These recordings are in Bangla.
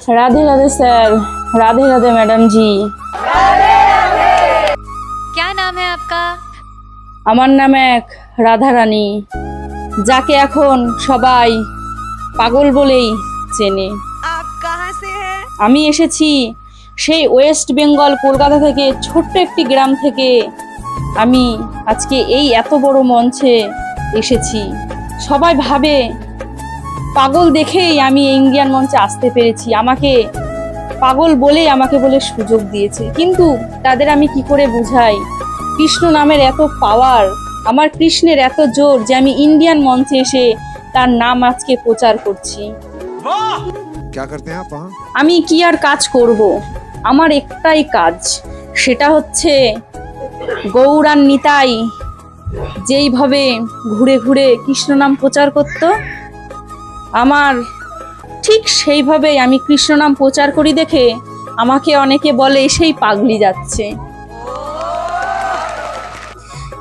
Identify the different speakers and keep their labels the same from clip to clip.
Speaker 1: राधे राधे सर, राधे राधे मैडम जी।
Speaker 2: क्या नाम है आपका?
Speaker 1: আমার নাম এক রাধা রানী, যাকে এখন সবাই পাগল বলেই চেনে।
Speaker 2: आप कहाँ से हैं?
Speaker 1: আমি এসেছি সেই ওয়েস্ট বেঙ্গল কলকাতা থেকে, ছোট্ট একটি গ্রাম থেকে। আমি আজকে এই এত বড় মঞ্চে এসেছি। সবাই ভাবে পাগল দেখেই আমি ইন্ডিয়ান মঞ্চে আসতে পেরেছি, আমাকে পাগল বলেই আমাকে বলে সুযোগ দিয়েছে। কিন্তু তাদের আমি কি করে বুঝাই কৃষ্ণ নামের এত পাওয়ার, আমার কৃষ্ণের এত জোর যে আমি ইন্ডিয়ান মঞ্চে এসে তার নাম আজকে প্রচার করছি। আমি কি আর কাজ করব, আমার একটাই কাজ, সেটা হচ্ছে গৌরান নিতাই যেইভাবে ঘুরে ঘুরে কৃষ্ণ নাম প্রচার করত, আমার ঠিক সেইভাবেই আমি কৃষ্ণ নাম প্রচার করি দেখে আমাকে অনেকে বলে সেই পাগলি যাচ্ছে,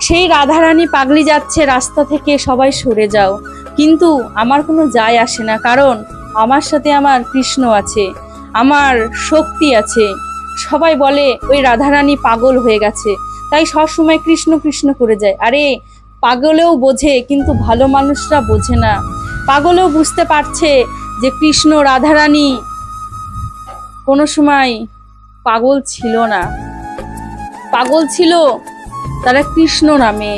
Speaker 1: সেই রাধারানী পাগলি যাচ্ছে, রাস্তা থেকে সবাই সরে যাও। কিন্তু আমার কোনো যায় আসে না, কারণ আমার সাথে আমার কৃষ্ণ আছে, আমার শক্তি আছে। সবাই বলে ওই রাধারানী পাগল হয়ে গেছে, তাই সবসময় কৃষ্ণ কৃষ্ণ করে যায়। আরে পাগলেও বোঝে, কিন্তু ভালো মানুষরা বোঝে না। পাগলেও বুঝতে পারছে যে কৃষ্ণ রাধারানী কোনো সময় পাগল ছিল না, পাগল ছিল তারা কৃষ্ণ নামে।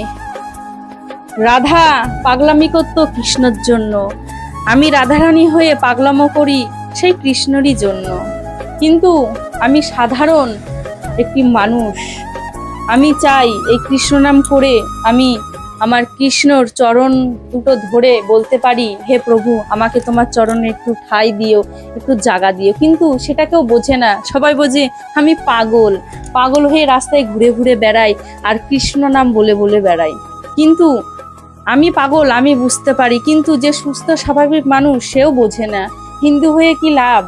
Speaker 1: রাধা পাগলামি করতো কৃষ্ণর জন্য, আমি রাধারানী হয়ে পাগলামো করি সেই কৃষ্ণরই জন্য। কিন্তু আমি সাধারণ একটি মানুষ, আমি চাই এই কৃষ্ণ নাম করে আমি আমার কৃষ্ণর চরণ দুটো ধরে বলতে পারি, হে প্রভু আমাকে তোমার চরণে একটু ঠাঁই দিও, একটু জায়গা দিও। কিন্তু সেটা কেউ বোঝে না, সবাই বোঝে আমি পাগল, পাগল হয়ে রাস্তায় ঘুরে ঘুরে বেড়াই আর কৃষ্ণ নাম বলে বলে বেড়াই। কিন্তু আমি পাগল, আমি বুঝতে পারি, কিন্তু যে সুস্থ স্বাভাবিক মানুষ সেও বোঝে না। হিন্দু হয়ে কি লাভ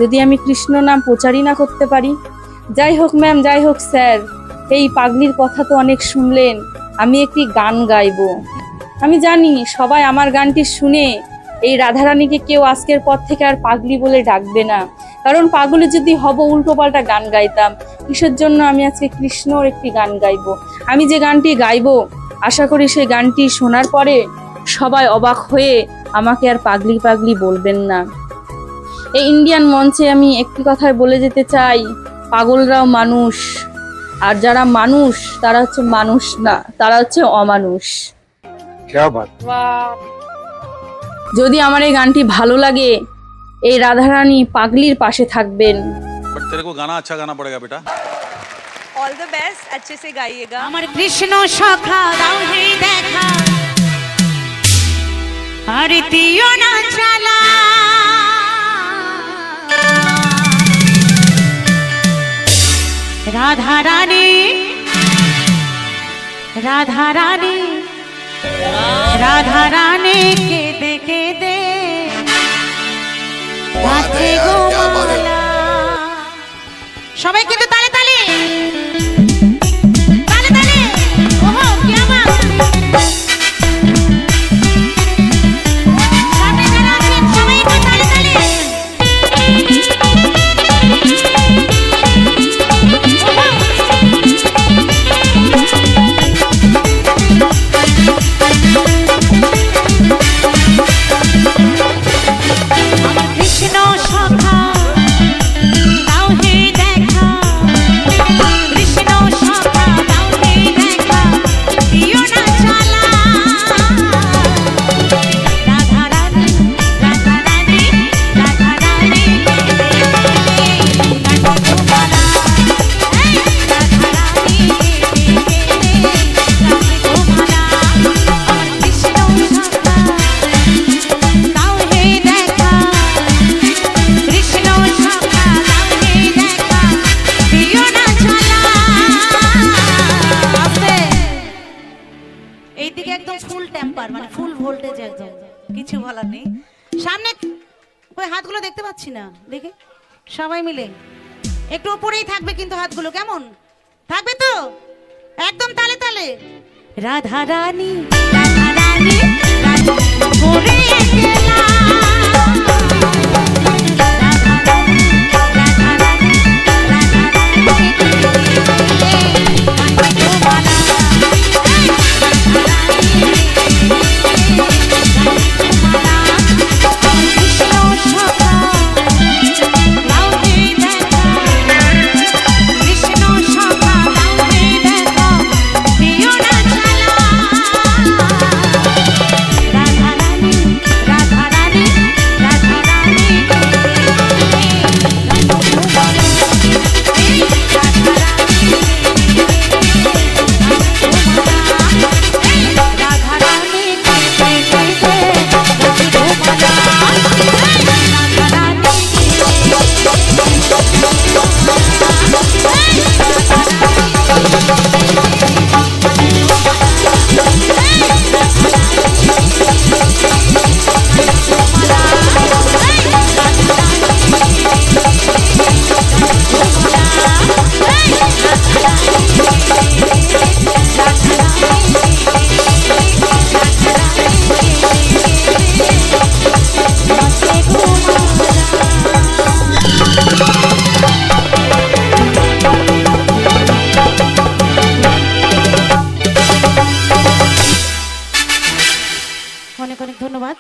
Speaker 1: যদি আমি কৃষ্ণ নাম প্রচারই না করতে পারি। যাই হোক ম্যাম, যাই হোক স্যার, এই পাগলির কথা তো অনেক শুনলেন, আমি একটি গান গাইবো। আমি জানি সবাই আমার গানটি শুনে এই রাধারানীকে কেউ আজকের পর থেকে আর পাগলি বলে ডাকবে না, কারণ পাগলি যদি হব উল্টো পাল্টা গান গাইতাম। কিসের জন্য আমি আজকে কৃষ্ণর একটি গান গাইবো। আমি যে গানটি গাইবো আশা করি সেই গানটি শোনার পরে সবাই অবাক হয়ে আমাকে আর পাগলি পাগলি বলবেন না। এই ইন্ডিয়ান মঞ্চে আমি একটি কথাই বলে যেতে চাই, পাগলরাও মানুষ, আর যারা মানুষ তারা হচ্ছে মানুষ না, তারা হচ্ছে অমানুষ। যদি আমার এই গানটি ভালো লাগে, এই রাধারানী পাগলির পাশে থাকবেন।
Speaker 3: बट तेरे को गाना अच्छा गाना पड़ेगा बेटा।
Speaker 2: ऑल द बेस्ट, अच्छे से गाइएगा।
Speaker 4: আমার কৃষ্ণ সখা দাও হে দেখা, আর দিও না চালা, রাধা রানী রাধা রানী রাধা রানী কেঁদে কেঁদে গাছে গোমালা। সবাই কিন্তু তালে তালে তালে তালে, ওহো কি আমার সামনে যারা আছেন সবাই একটু তালে তালে। আমার কৃষ্ণ সখা দাও হে দেখা, কৃষ্ণ সখা দাও হে দেখা, দিও না চালা, রাধা রানী রাধা রানী রাধা রানী রাধা রানী আমার কৃষ্ণ সখা দাও হে দেখা, কৃষ্ণ সখা দাও হে দেখা, দিও না চালা। আস্তে এইদিকে একদম ফুল টেম্পার, মানে ফুল ভোল্টেজ, একদম কিছু বলার নেই। সামনে ওই হাতগুলো দেখতে পাচ্ছি না, দেখে সবাই মিলে একটু উপরেই থাকবে, কিন্তু হাতগুলো কেমন থাকবে তো একদম তালে তালে। রাধা রানী রাধা রানী রাধা করে গেলা, রাধা রানী অনেক অনেক ধন্যবাদ।